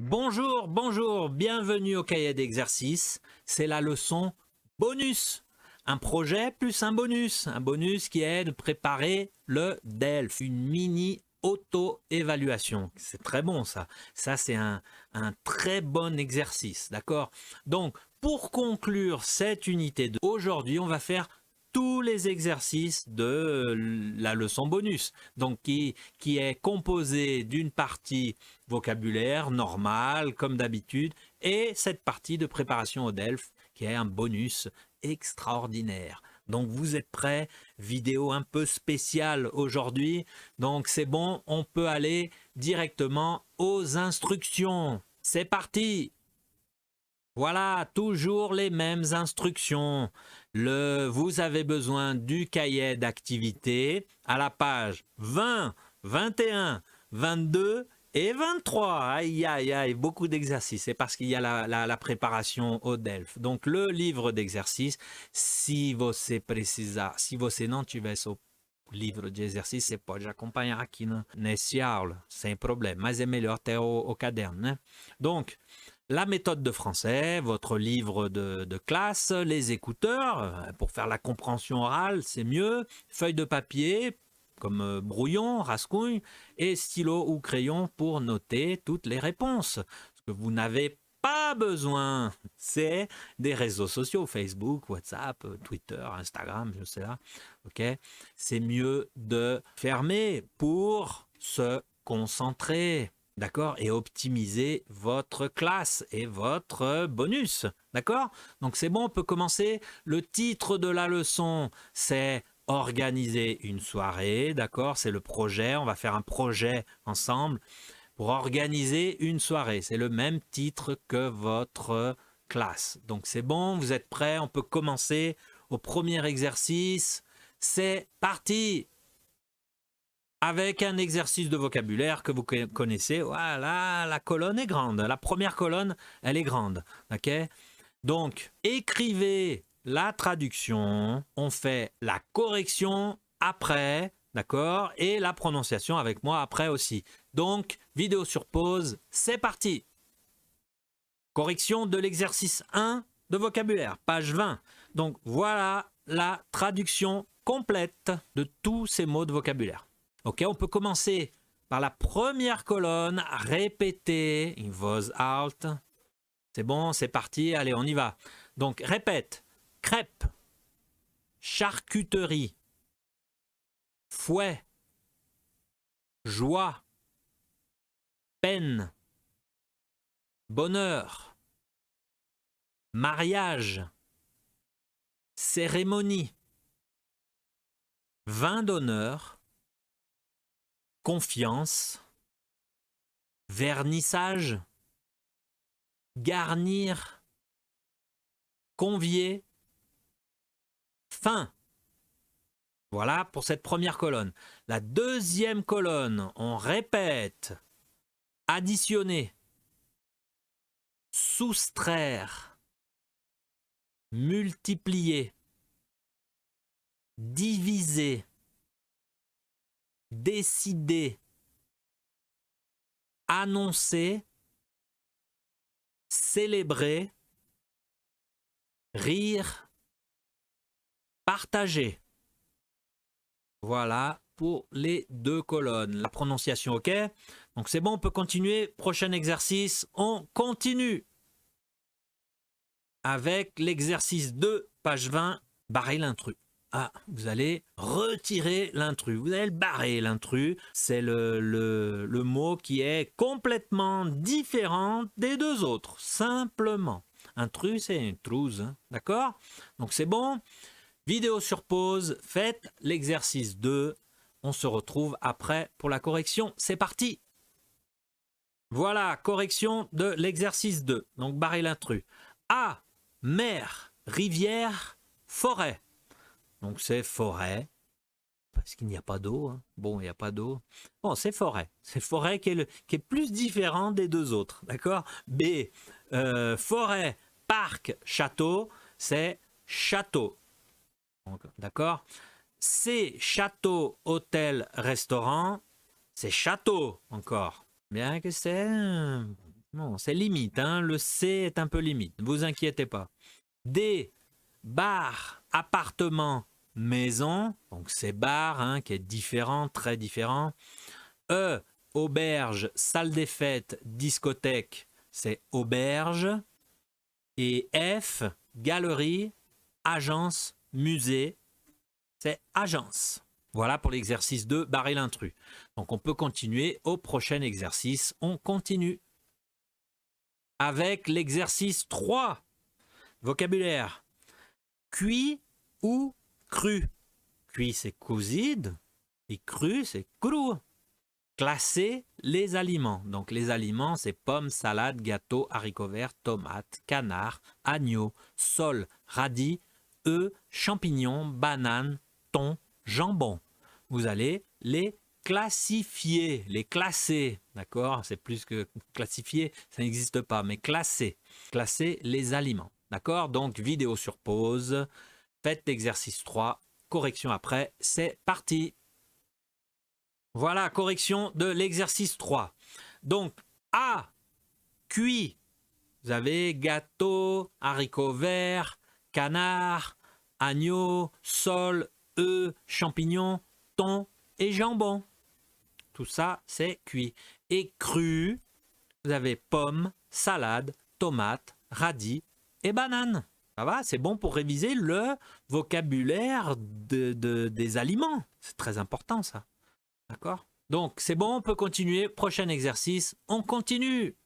Bonjour, bonjour, bienvenue au cahier d'exercice. C'est la leçon bonus. Un projet plus un bonus qui est de préparer le DELF, une mini auto-évaluation. C'est très bon ça. Ça, c'est un très bon exercice, d'accord? Donc, pour conclure cette unité d'aujourd'hui, on va faire tous les exercices de la leçon bonus, donc qui est composée d'une partie vocabulaire normal, comme d'habitude, et cette partie de préparation au DELF, qui est un bonus extraordinaire. Donc vous êtes prêts? Vidéo un peu spéciale aujourd'hui, donc c'est bon, on peut aller directement aux instructions. C'est parti! Voilà, toujours les mêmes instructions. Vous avez besoin du cahier d'activité à la page 20, 21, 22 et 23. Aïe, aïe, aïe, beaucoup d'exercices. C'est parce qu'il y a la préparation au DELF. Donc, le livre d'exercice, se você precisar, se você não tivesse o livro de exercício, você pode acompanhar aqui nesse aula, sem problema. Mas é melhor ter o caderno, né? Donc, la méthode de français, votre livre de classe, les écouteurs, pour faire la compréhension orale, c'est mieux, feuille de papier, comme brouillon, rascouille, et stylo ou crayon pour noter toutes les réponses. Ce que vous n'avez pas besoin, c'est des réseaux sociaux, Facebook, WhatsApp, Twitter, Instagram, je sais pas. Ok, c'est mieux de fermer pour se concentrer. D'accord? Et optimiser votre classe et votre bonus. D'accord? Donc c'est bon, on peut commencer. Le titre de la leçon, c'est organiser une soirée. D'accord? C'est le projet. On va faire un projet ensemble pour organiser une soirée. C'est le même titre que votre classe. Donc c'est bon, vous êtes prêts? On peut commencer au premier exercice. C'est parti! Avec un exercice de vocabulaire que vous connaissez. Voilà, la colonne est grande. La première colonne, elle est grande. Ok? Donc, écrivez la traduction. On fait la correction après, d'accord? Et la prononciation avec moi après aussi. Donc, vidéo sur pause, c'est parti. Correction de l'exercice 1 de vocabulaire, page 20. Donc, voilà la traduction complète de tous ces mots de vocabulaire. Ok, on peut commencer par la première colonne, répéter, in voz alt. C'est bon, c'est parti, allez, on y va. Donc, répète, crêpe, charcuterie, fouet, joie, peine, bonheur, mariage, cérémonie, vin d'honneur, confiance, vernissage, garnir, convier, fin. Voilà pour cette première colonne. La deuxième colonne, on répète, additionner, soustraire, multiplier, diviser, décider, annoncer, célébrer, rire, partager. Voilà pour les deux colonnes. La prononciation, ok? Donc c'est bon, on peut continuer. Prochain exercice, on continue avec l'exercice 2, page 20, barrer l'intrus. Ah, vous allez retirer l'intrus, vous allez le barrer l'intrus. C'est le mot qui est complètement différent des deux autres, simplement. Intrus, c'est intruse, hein, d'accord? Donc c'est bon. Vidéo sur pause, faites l'exercice 2. On se retrouve après pour la correction. C'est parti! Voilà, correction de l'exercice 2. Donc barrer l'intrus. A, mer, rivière, forêt. Donc c'est forêt, parce qu'il n'y a pas d'eau. Hein. Bon, il n'y a pas d'eau. Bon, c'est forêt. C'est forêt qui est plus différent des deux autres. D'accord? B, forêt, parc, château, c'est château. D'accord? C, château, hôtel, restaurant, c'est château encore. Bien que c'est Non, c'est limite, hein. Le C est un peu limite, ne vous inquiétez pas. D, bar, appartement, maison, donc c'est bar, hein, qui est différent, très différent. E, auberge, salle des fêtes, discothèque, c'est auberge. Et F, galerie, agence, musée, c'est agence. Voilà pour l'exercice 2, barrer l'intrus. Donc on peut continuer au prochain exercice. On continue avec l'exercice 3. Vocabulaire. Cuit ou cru. Cuit, c'est cuisine. Et cru, c'est cru. Classer les aliments. Donc les aliments, c'est pommes, salades, gâteaux, haricots verts, tomates, canards, agneaux, sols, radis, œufs, champignons, bananes, thon, jambon. Vous allez les classifier, les classer. D'accord? C'est plus que classifier, ça n'existe pas, mais classer. Classer les aliments. D'accord? Donc vidéo sur pause. Faites l'exercice 3. Correction après. C'est parti. Voilà, correction de l'exercice 3. Donc, A, cuit. Vous avez gâteau, haricots verts, canard, agneau, sole, œufs, champignons, thon et jambon. Tout ça, c'est cuit. Et cru, vous avez pommes, salade, tomates, radis et bananes. Ça va, c'est bon pour réviser le vocabulaire des aliments. C'est très important, ça. D'accord? Donc, c'est bon, on peut continuer. Prochain exercice, on continue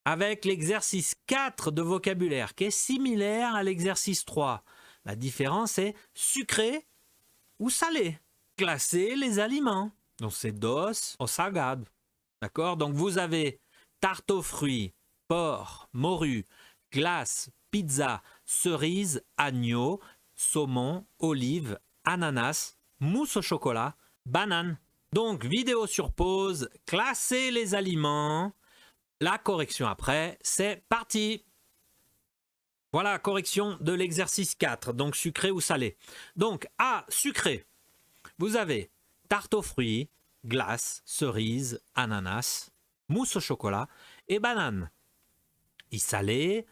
avec l'exercice 4 de vocabulaire qui est similaire à l'exercice 3. La différence est sucré ou salé. Classer les aliments. Donc, c'est doce au salgado. D'accord? Donc, vous avez tarte aux fruits, porc, morue, glace, pizza, cerise, agneau, saumon, olive, ananas, mousse au chocolat, banane. Donc, vidéo sur pause, classer les aliments. La correction après, c'est parti. Voilà, correction de l'exercice 4, donc sucré ou salé. Donc, A, sucré. Vous avez tarte aux fruits, glace, cerise, ananas, mousse au chocolat et banane. Et salé,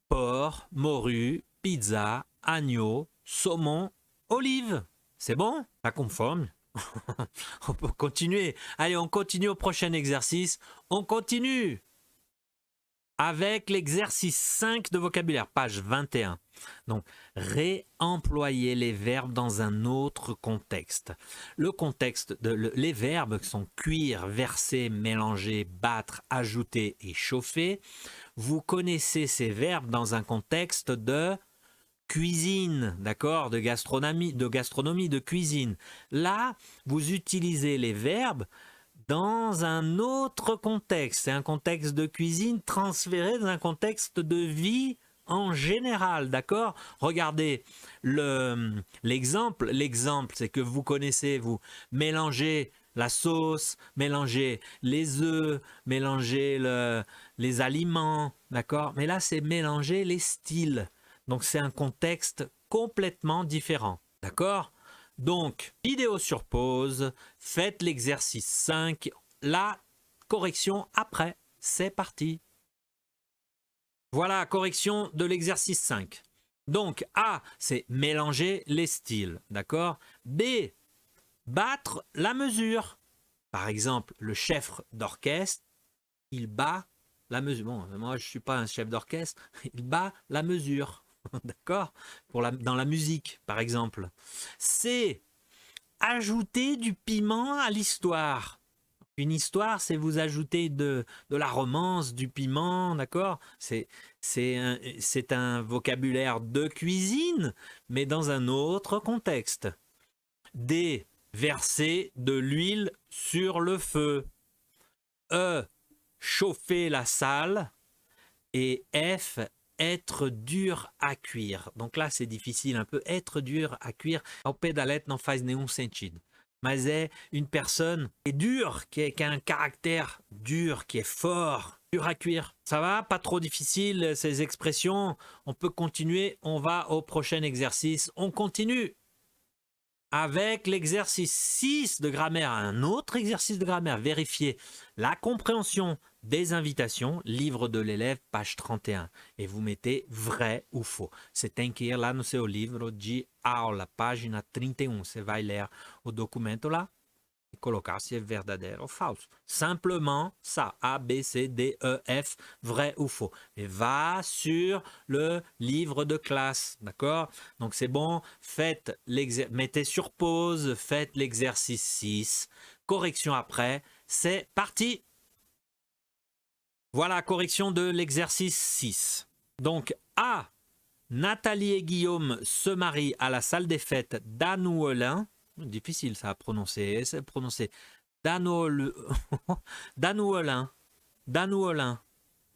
porc, morue, pizza, agneau, saumon, olive. C'est bon? Ça conforme. On peut continuer. Allez, on continue au prochain exercice. On continue avec l'exercice 5 de vocabulaire, page 21. Donc, réemployer les verbes dans un autre contexte. Le contexte, les verbes sont cuire, verser, mélanger, battre, ajouter et chauffer. Vous connaissez ces verbes dans un contexte de cuisine, d'accord, de gastronomie, de cuisine. Là, vous utilisez les verbes dans un autre contexte. C'est un contexte de cuisine transféré dans un contexte de vie en général, d'accord? Regardez l'exemple. L'exemple, c'est que vous connaissez, vous mélangez la sauce, mélangez les œufs, mélangez les aliments, d'accord? Mais là, c'est mélanger les styles. Donc, c'est un contexte complètement différent. D'accord? Donc, vidéo sur pause, faites l'exercice 5, la correction après. C'est parti. Voilà, correction de l'exercice 5. Donc, A, c'est mélanger les styles. D'accord? B, battre la mesure. Par exemple, le chef d'orchestre, il bat la mesure. Bon, moi, je ne suis pas un chef d'orchestre. Il bat la mesure. D'accord? Dans la musique, par exemple. C'est ajouter du piment à l'histoire. Une histoire, c'est vous ajouter de la romance, du piment, d'accord? C'est un vocabulaire de cuisine, mais dans un autre contexte. D, verser de l'huile sur le feu. E, chauffer la salle. Et F, être dur à cuire. Donc là, c'est difficile un peu. Être dur à cuire. Ao pé da letra não faz nenhum sentido. Mas é une personne qui est dure, qui a un caractère dur, qui est fort, dur à cuire. Ça va? Pas trop difficile ces expressions. On peut continuer. On va au prochain exercice. On continue avec l'exercice 6 de grammaire. Un autre exercice de grammaire. Vérifier la compréhension des invitations, livre de l'élève, page 31. Et vous mettez vrai ou faux. Você tem que ir lá no seu livro de aula, página 31. Você vai ler o documento lá e colocar se é verdadeiro ou falso. Simplement ça, A, B, C, D, E, F, vrai ou faux. Et va sur le livre de classe, d'accord? Donc c'est bon, mettez sur pause, faites l'exercice 6, correction après, c'est parti! Voilà, correction de l'exercice 6. Donc A, Nathalie et Guillaume se marient à la salle des fêtes d'Annouelin. Difficile ça à prononcer. C'est prononcé Dannouelin. Dannouelin.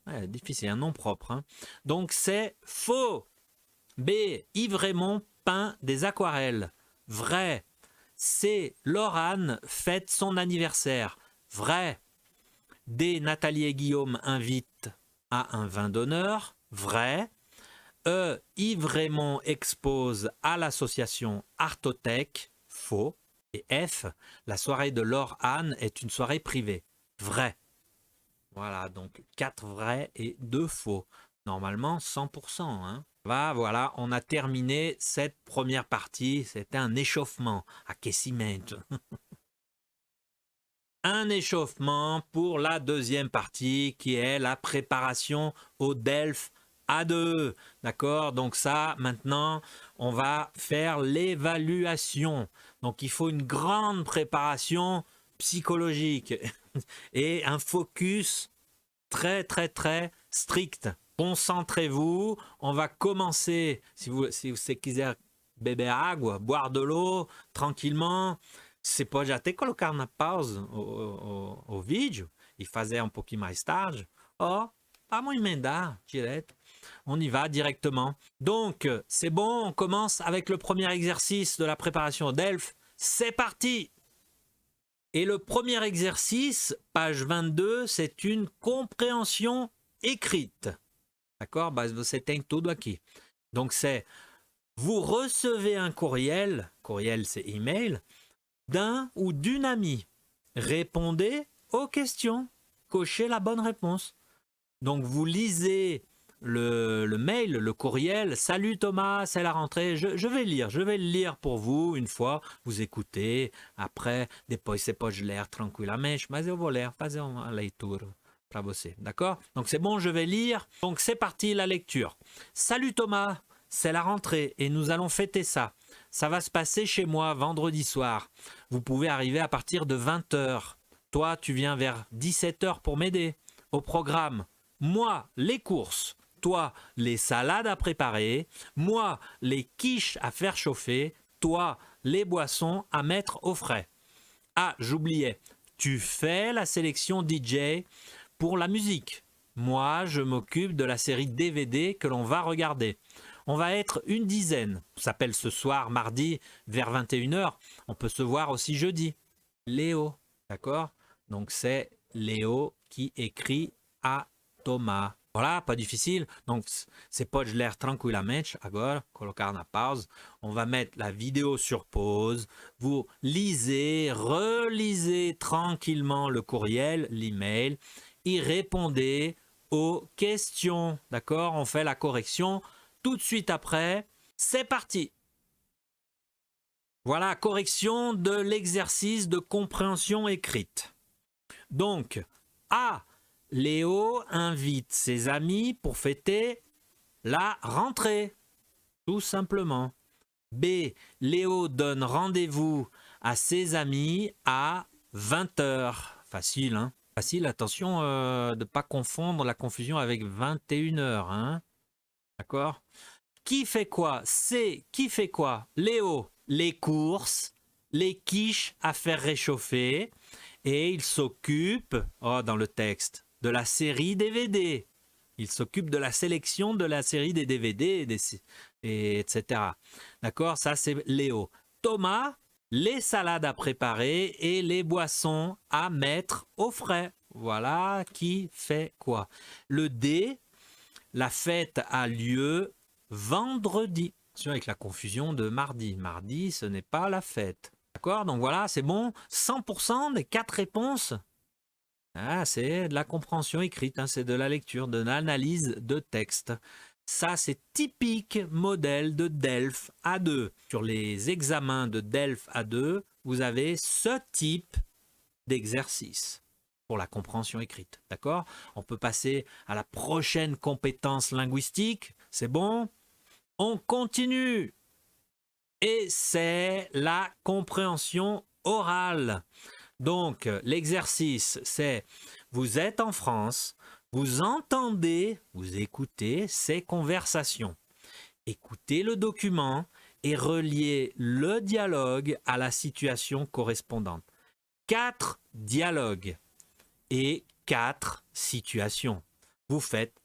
Ouais, difficile, un nom propre. Hein. Donc c'est faux. B. Yves Raymond peint des aquarelles. Vrai. C. Laurane fête son anniversaire. Vrai. D. Nathalie et Guillaume invitent à un vin d'honneur. Vrai. E. Yves Raymond expose à l'association Artothèque. Faux. Et F. La soirée de Laure-Anne est une soirée privée. Vrai. Voilà, donc 4 vrais et 2 faux. Normalement, 100%. Hein. Voilà, on a terminé cette première partie. C'était un échauffement. Aquecimento. Un échauffement pour la deuxième partie qui est la préparation au DELF A2. D'accord? Donc ça, maintenant, on va faire l'évaluation. Donc il faut une grande préparation psychologique et un focus très strict. Concentrez-vous. On va commencer, si vous quiser beber água, boire de l'eau tranquillement. Você pode até colocar na pausa o vídeo e fazer um pouquinho mais tarde. Vamos emendar direto. On y va directement. Donc, c'est bon, on commence avec le premier exercice de la préparation au DELF. C'est parti! Et le premier exercice, page 22, c'est une compréhension écrite. D'accord? Você tem tudo aqui. Donc, c'est vous recevez un courriel c'est email, d'un ou d'une amie. Répondez aux questions. Cochez la bonne réponse. Donc, vous lisez le mail, le courriel. Salut Thomas, c'est la rentrée. Je vais le lire pour vous une fois. Vous écoutez. Après, depois você pode ler tranquilamente, mas eu vou ler, fazer uma leitura para você. D'accord? Donc, c'est bon, je vais lire. Donc, c'est parti, la lecture. Salut Thomas, c'est la rentrée et nous allons fêter ça. Ça va se passer chez moi vendredi soir. Vous pouvez arriver à partir de 20h. Toi, tu viens vers 17h pour m'aider. Au programme, moi, les courses. Toi, les salades à préparer. Moi, les quiches à faire chauffer. Toi, les boissons à mettre au frais. Ah, j'oubliais. Tu fais la sélection DJ pour la musique. Moi, je m'occupe de la série DVD que l'on va regarder. On va être une dizaine. On s'appelle ce soir, mardi, vers 21h. On peut se voir aussi jeudi. Léo, d'accord? Donc c'est Léo qui écrit à Thomas. Voilà, pas difficile. Donc c'est pode ler tranquilamente agora, colocar na pause. On va mettre la vidéo sur pause. Vous lisez, relisez tranquillement le courriel, l'email et répondez aux questions. D'accord? On fait la correction tout de suite après. C'est parti. Voilà, correction de l'exercice de compréhension écrite. Donc, A. Léo invite ses amis pour fêter la rentrée. Tout simplement. B. Léo donne rendez-vous à ses amis à 20h. Facile, hein? Facile, attention de ne pas confondre la confusion avec 21h. Hein? D'accord? Qui fait quoi? C. Qui fait quoi? Léo, les courses, les quiches à faire réchauffer. Et il s'occupe, dans le texte, de la série DVD. Il s'occupe de la sélection de la série des DVD, etc. D'accord? Ça, c'est Léo. Thomas, les salades à préparer et les boissons à mettre au frais. Voilà qui fait quoi. Le D, la fête a lieu vendredi. Attention avec la confusion de mardi. Mardi, ce n'est pas la fête. D'accord? Donc voilà, c'est bon. 100% des 4 réponses. Ah, c'est de la compréhension écrite, hein, c'est de la lecture, de l'analyse de texte. Ça, c'est typique modèle de DELF A2. Sur les examens de DELF A2, vous avez ce type d'exercice pour la compréhension écrite. D'accord? On peut passer à la prochaine compétence linguistique. C'est bon? On continue. Et c'est la compréhension orale. Donc, l'exercice, c'est vous êtes en France, vous entendez, vous écoutez ces conversations. Écoutez le document et reliez le dialogue à la situation correspondante. 4 dialogues et 4 situations. Vous faites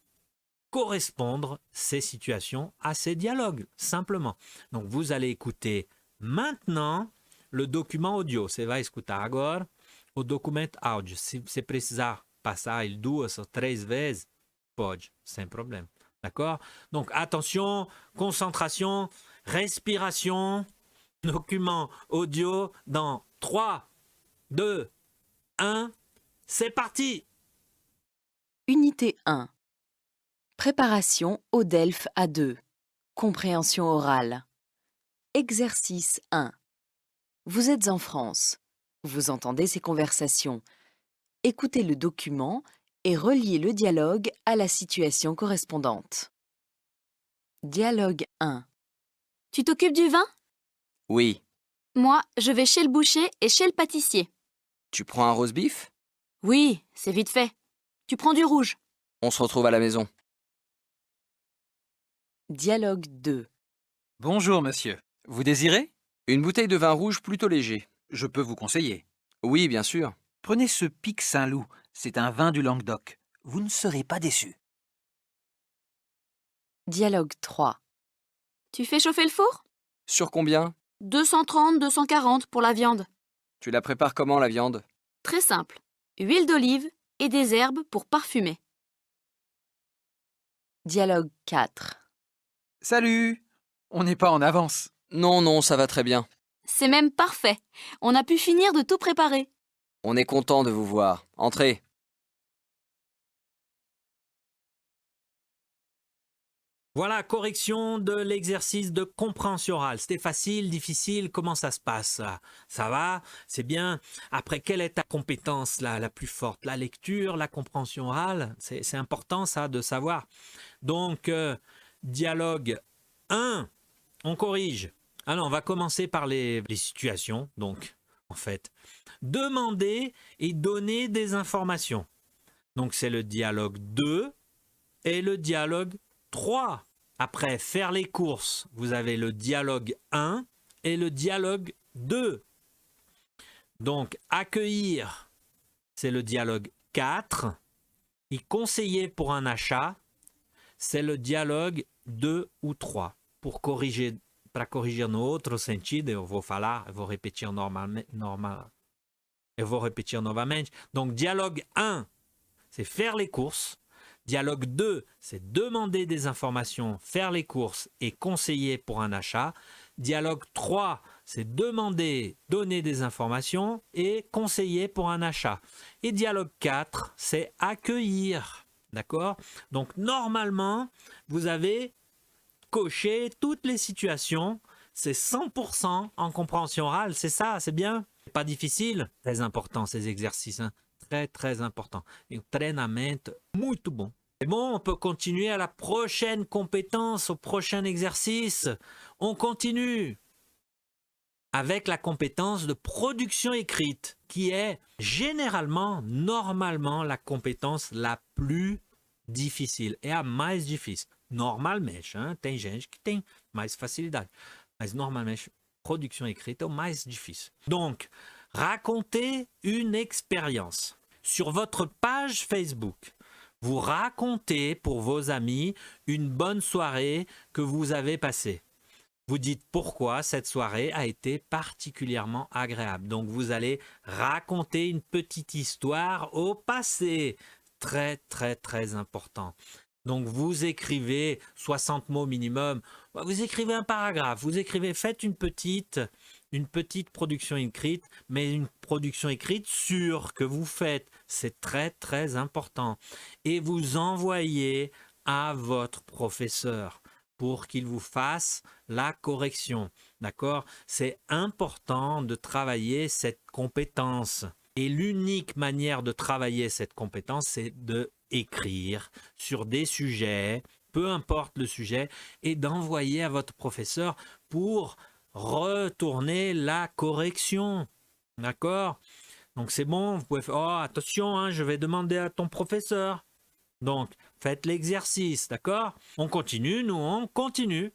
correspondre ces situations à ces dialogues, simplement. Donc, vous allez écouter maintenant le document audio. Você vai escutar agora o documento áudio. Se você precisar passar ele 2 ou 3 vezes, pode, sem problema. D'accord? Donc, attention, concentration, respiration, document audio dans 3, 2, 1, c'est parti! Unité 1. Préparation au DELF A2. Compréhension orale. Exercice 1. Vous êtes en France. Vous entendez ces conversations. Écoutez le document et reliez le dialogue à la situation correspondante. Dialogue 1. Tu t'occupes du vin? Oui. Moi, je vais chez le boucher et chez le pâtissier. Tu prends un roast beef? Oui, c'est vite fait. Tu prends du rouge. On se retrouve à la maison. Dialogue 2. Bonjour, monsieur. Vous désirez? Une bouteille de vin rouge plutôt léger. Je peux vous conseiller. Oui, bien sûr. Prenez ce Pic Saint-Loup. C'est un vin du Languedoc. Vous ne serez pas déçus. Dialogue 3. Tu fais chauffer le four? Sur combien? 230, 240 pour la viande. Tu la prépares comment, la viande? Très simple. Huile d'olive et des herbes pour parfumer. Dialogue 4. Salut! On n'est pas en avance. Non, non, ça va très bien. C'est même parfait. On a pu finir de tout préparer. On est content de vous voir. Entrez. Voilà, correction de l'exercice de compréhension orale. C'était facile, difficile, comment ça se passe? Ça va? C'est bien? Après, quelle est ta compétence la plus forte? La lecture, la compréhension orale? C'est important ça de savoir. Donc, dialogue 1, on corrige. Alors, on va commencer par les situations. Donc, en fait, demander et donner des informations. Donc, c'est le dialogue 2 et le dialogue 3. Après, faire les courses, vous avez le dialogue 1 et le dialogue 2. Donc, accueillir, c'est le dialogue 4. Et conseiller pour un achat, c'est le dialogue 2 ou 3. Para corrigir no outro sentido, eu vou repetir novamente. Donc, dialogue 1, c'est faire les courses. Dialogue 2, c'est demander des informations, faire les courses et conseiller pour un achat. Dialogue 3, c'est demander, donner des informations et conseiller pour un achat. Et dialogue 4, c'est accueillir. D'accord? Donc, normalement, vous avez coché toutes les situations. C'est 100% en compréhension orale. C'est ça, c'est bien. Pas difficile. Très important, ces exercices. Hein. Très, très important. Et treinamento muito bom. C'est bon, on peut continuer à la prochaine compétence, au prochain exercice. On continue avec la compétence de production écrite, qui est généralement, normalement, la compétence la plus difficile. É a mais difícil. Normalmente, hein? Tem gente que tem mais facilidade. Mas normalmente, production écrite est o mais difícil. Donc, racontez une expérience. Sur votre page Facebook, vous racontez pour vos amis une bonne soirée que vous avez passée. Vous dites pourquoi cette soirée a été particulièrement agréable. Donc, vous allez raconter une petite histoire au passé. Très, très, très important. Donc, vous écrivez 60 mots minimum. Vous écrivez un paragraphe. Vous écrivez, faites une petite une petite production écrite, mais une production écrite sûre que vous faites. C'est très très important. Et vous envoyez à votre professeur pour qu'il vous fasse la correction. D'accord? C'est important de travailler cette compétence. Et l'unique manière de travailler cette compétence, c'est de écrire sur des sujets, peu importe le sujet, et d'envoyer à votre professeur pour retourner la correction. D'accord? Donc c'est bon, vous pouvez faire, oh attention, hein, je vais demander à ton professeur. Donc faites l'exercice, d'accord? On continue, nous on continue.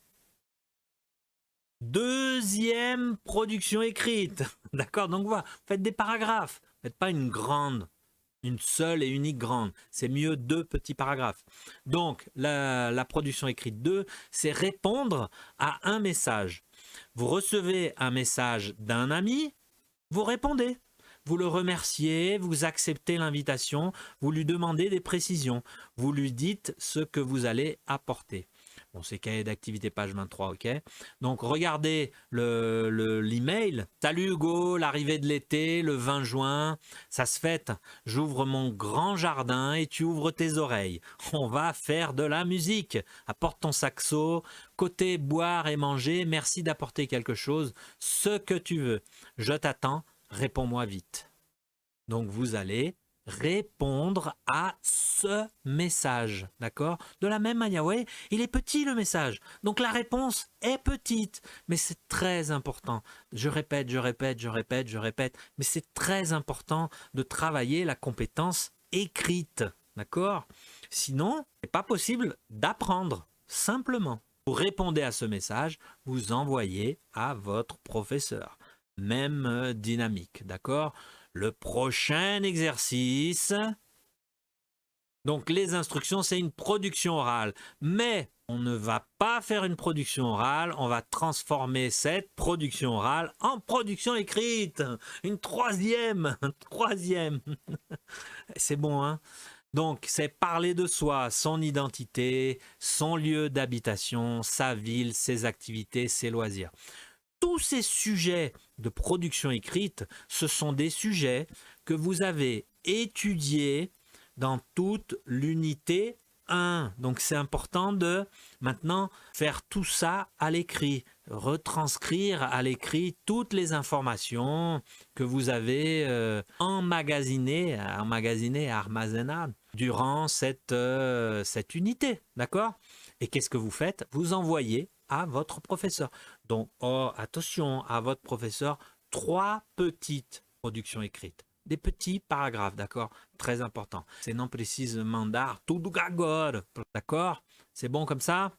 Deuxième production écrite, d'accord? Donc voilà, faites des paragraphes, faites pas une seule et unique grande. C'est mieux 2 petits paragraphes. Donc, la production écrite 2, c'est répondre à un message. Vous recevez un message d'un ami, vous répondez. Vous le remerciez, vous acceptez l'invitation, vous lui demandez des précisions. Vous lui dites ce que vous allez apporter. Bon, c'est cahier d'activité page 23, ok? Donc, regardez l'email. Salut Hugo, l'arrivée de l'été, le 20 juin, ça se fête. J'ouvre mon grand jardin et tu ouvres tes oreilles. On va faire de la musique. Apporte ton saxo. Côté boire et manger, merci d'apporter quelque chose. Ce que tu veux. Je t'attends, réponds-moi vite. Donc, vous allez répondre à ce message, d'accord? De la même manière, oui, il est petit le message, donc la réponse est petite, mais c'est très important. Je répète, mais c'est très important de travailler la compétence écrite, d'accord? Sinon, c'est pas possible d'apprendre, simplement. Vous répondez à ce message, vous envoyez à votre professeur. Même dynamique, d'accord? Le prochain exercice, donc les instructions, c'est une production orale. Mais on ne va pas faire une production orale, on va transformer cette production orale en production écrite. Une troisième. C'est bon, hein? Donc, c'est parler de soi, son identité, son lieu d'habitation, sa ville, ses activités, ses loisirs. Tous ces sujets de production écrite, ce sont des sujets que vous avez étudiés dans toute l'unité 1. Donc c'est important de maintenant faire tout ça à l'écrit, retranscrire à l'écrit toutes les informations que vous avez emmagasinées durant cette unité. D'accord? Et qu'est-ce que vous faites? Vous envoyez à votre professeur. Donc, attention à votre professeur, 3 petites productions écrites. Des petits paragraphes, d'accord? Très important. Se não precisa mandar tudo agora, d'accord? C'est bon comme ça?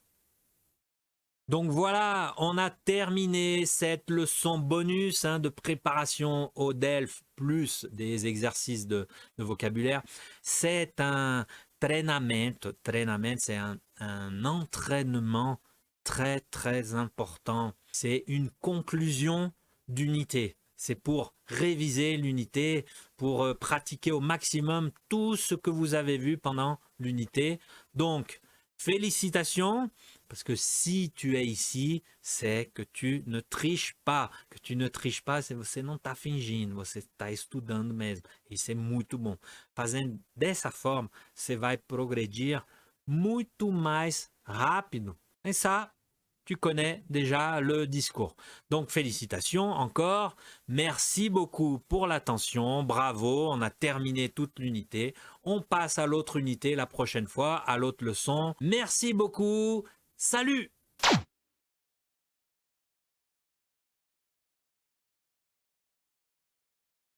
Donc voilà, on a terminé cette leçon bonus de préparation au DELF plus des exercices de vocabulaire. C'est un treinamento. Treinamento, c'est un entraînement très très important. C'est une conclusion d'unité. C'est pour réviser l'unité, pour pratiquer au maximum tout ce que vous avez vu pendant l'unité. Donc, félicitations, parce que si tu es ici, c'est que tu ne triches pas. Que tu ne triches pas, c'est você não está fingindo, você está estudando mesmo. Isso é muito bom. Fazendo dessa forma, você vai progredir muito mais rápido. Et ça, tu connais déjà le discours. Donc, félicitations encore. Merci beaucoup pour l'attention. Bravo, on a terminé toute l'unité. On passe à l'autre unité la prochaine fois, à l'autre leçon. Merci beaucoup. Salut!